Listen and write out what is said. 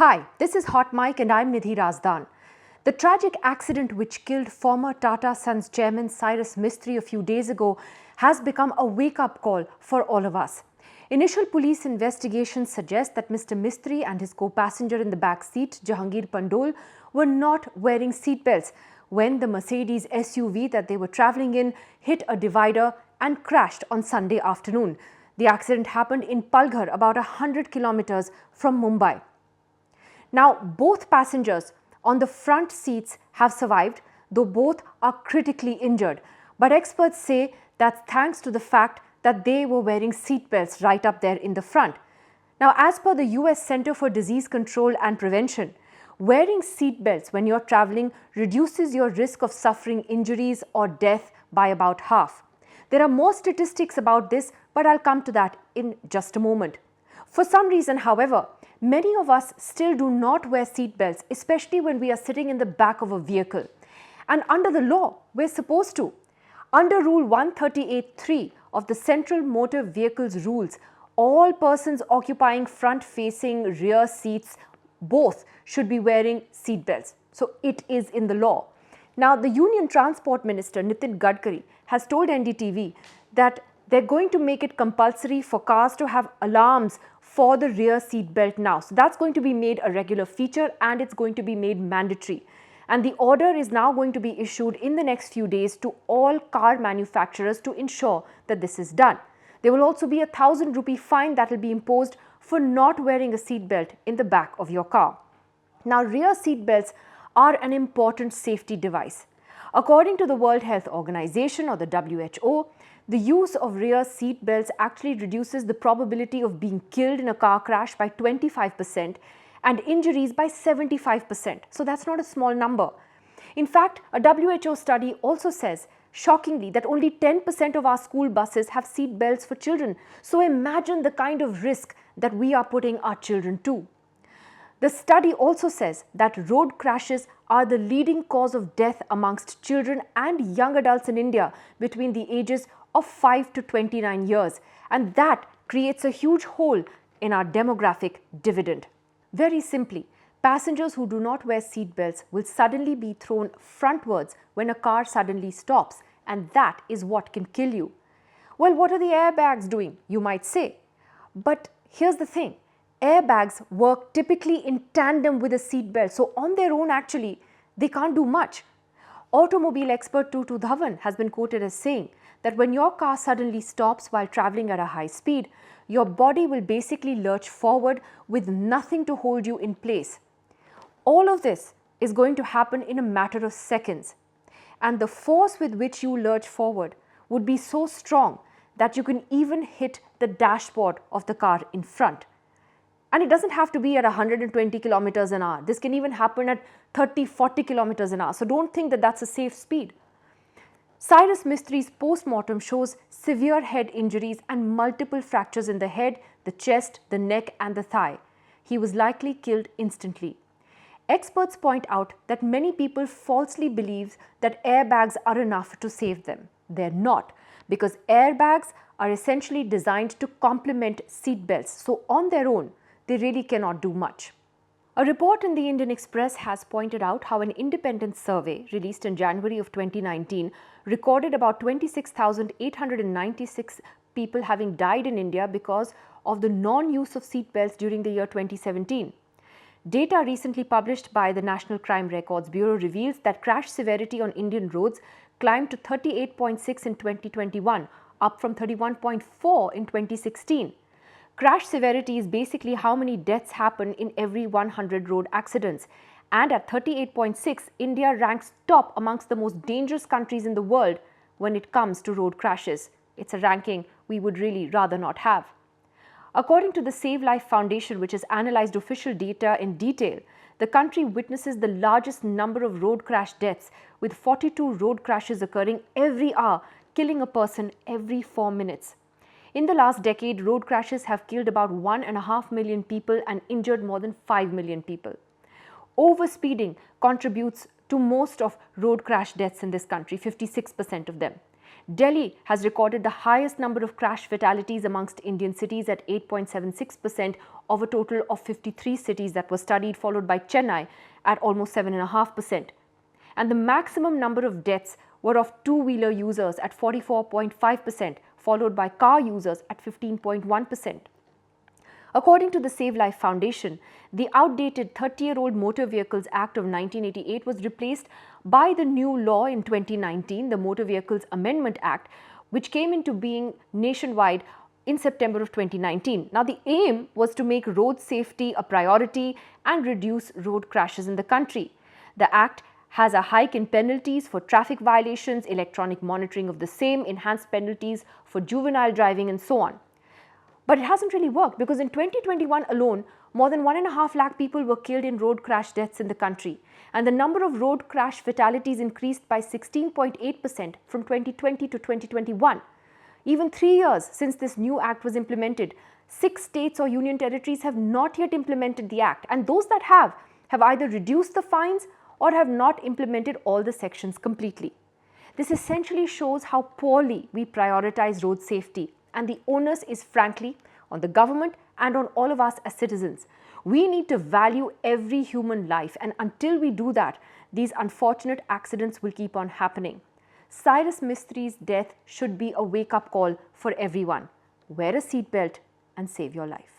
Hi, this is Hot Mic and I'm Nidhi Razdan. The tragic accident which killed former Tata Sons chairman Cyrus Mistry a few days ago has become a wake-up call for all of us. Initial police investigations suggest that Mr. Mistry and his co-passenger in the back seat, Jehangir Pandole, were not wearing seatbelts when the Mercedes SUV that they were travelling in hit a divider and crashed on Sunday afternoon. The accident happened in Palghar, about 100 kilometers from Mumbai. Now, both passengers on the front seats have survived, though both are critically injured. But experts say that's thanks to the fact that they were wearing seatbelts right up there in the front. Now, as per the US Center for Disease Control and Prevention, wearing seatbelts when you're traveling reduces your risk of suffering injuries or death by about half. There are more statistics about this, but I'll come to that in just a moment. For some reason, however, many of us still do not wear seatbelts, especially when we are sitting in the back of a vehicle. And under the law, we're supposed to. Under Rule 138(3) of the Central Motor Vehicles Rules, all persons occupying front-facing rear seats both should be wearing seatbelts. So it is in the law. Now, the Union Transport Minister, Nitin Gadkari, has told NDTV that they're going to make it compulsory for cars to have alarms for the rear seat belt now. So that's going to be made a regular feature and it's going to be made mandatory. And the order is now going to be issued in the next few days to all car manufacturers to ensure that this is done. There will also be a 1,000 rupee fine that will be imposed for not wearing a seat belt in the back of your car. Now, rear seat belts are an important safety device. According to the World Health Organization or the WHO, the use of rear seat belts actually reduces the probability of being killed in a car crash by 25% and injuries by 75%. So that's not a small number. In fact, a WHO study also says, shockingly, that only 10% of our school buses have seat belts for children. So imagine the kind of risk that we are putting our children to. The study also says that road crashes are the leading cause of death amongst children and young adults in India between the ages of 5 to 29 years. And that creates a huge hole in our demographic dividend. Very simply, passengers who do not wear seat belts will suddenly be thrown frontwards when a car suddenly stops. And that is what can kill you. Well, what are the airbags doing, you might say? But here's the thing. Airbags work typically in tandem with a seat belt. So on their own, actually, they can't do much. Automobile expert Tutu Dhawan has been quoted as saying that when your car suddenly stops while traveling at a high speed, your body will basically lurch forward with nothing to hold you in place. All of this is going to happen in a matter of seconds. And the force with which you lurch forward would be so strong that you can even hit the dashboard of the car in front. And it doesn't have to be at 120 kilometers an hour. This can even happen at 30, 40 kilometers an hour. So don't think that that's a safe speed. Cyrus Mistry's post-mortem shows severe head injuries and multiple fractures in the head, the chest, the neck and the thigh. He was likely killed instantly. Experts point out that many people falsely believe that airbags are enough to save them. They're not, because airbags are essentially designed to complement seat belts. So on their own, they really cannot do much. A report in the Indian Express has pointed out how an independent survey released in January of 2019 recorded about 26,896 people having died in India because of the non-use of seatbelts during the year 2017. Data recently published by the National Crime Records Bureau reveals that crash severity on Indian roads climbed to 38.6 in 2021, up from 31.4 in 2016. Crash severity is basically how many deaths happen in every 100 road accidents. And at 38.6, India ranks top amongst the most dangerous countries in the world when it comes to road crashes. It's a ranking we would really rather not have. According to the Save Life Foundation, which has analyzed official data in detail, the country witnesses the largest number of road crash deaths, with 42 road crashes occurring every hour, killing a person every 4 minutes. In the last decade, road crashes have killed about 1.5 million people and injured more than 5 million people. Overspeeding contributes to most of road crash deaths in this country, 56% of them. Delhi has recorded the highest number of crash fatalities amongst Indian cities at 8.76% of a total of 53 cities that were studied, followed by Chennai at almost 7.5%. And the maximum number of deaths were of two-wheeler users at 44.5%, followed by car users at 15.1%. According to the Save Life Foundation, the outdated 30-year-old Motor Vehicles Act of 1988 was replaced by the new law in 2019, the Motor Vehicles Amendment Act, which came into being nationwide in September of 2019. Now, the aim was to make road safety a priority and reduce road crashes in the country. The act has a hike in penalties for traffic violations, electronic monitoring of the same, enhanced penalties for juvenile driving, and so on. But it hasn't really worked, because in 2021 alone, more than 1.5 lakh people were killed in road crash deaths in the country. And the number of road crash fatalities increased by 16.8% from 2020 to 2021. Even 3 years since this new act was implemented, 6 states or union territories have not yet implemented the act. And those that have either reduced the fines or have not implemented all the sections completely. This essentially shows how poorly we prioritize road safety. And the onus is frankly on the government and on all of us as citizens. We need to value every human life, and until we do that, these unfortunate accidents will keep on happening. Cyrus Mistry's death should be a wake-up call for everyone. Wear a seatbelt and save your life.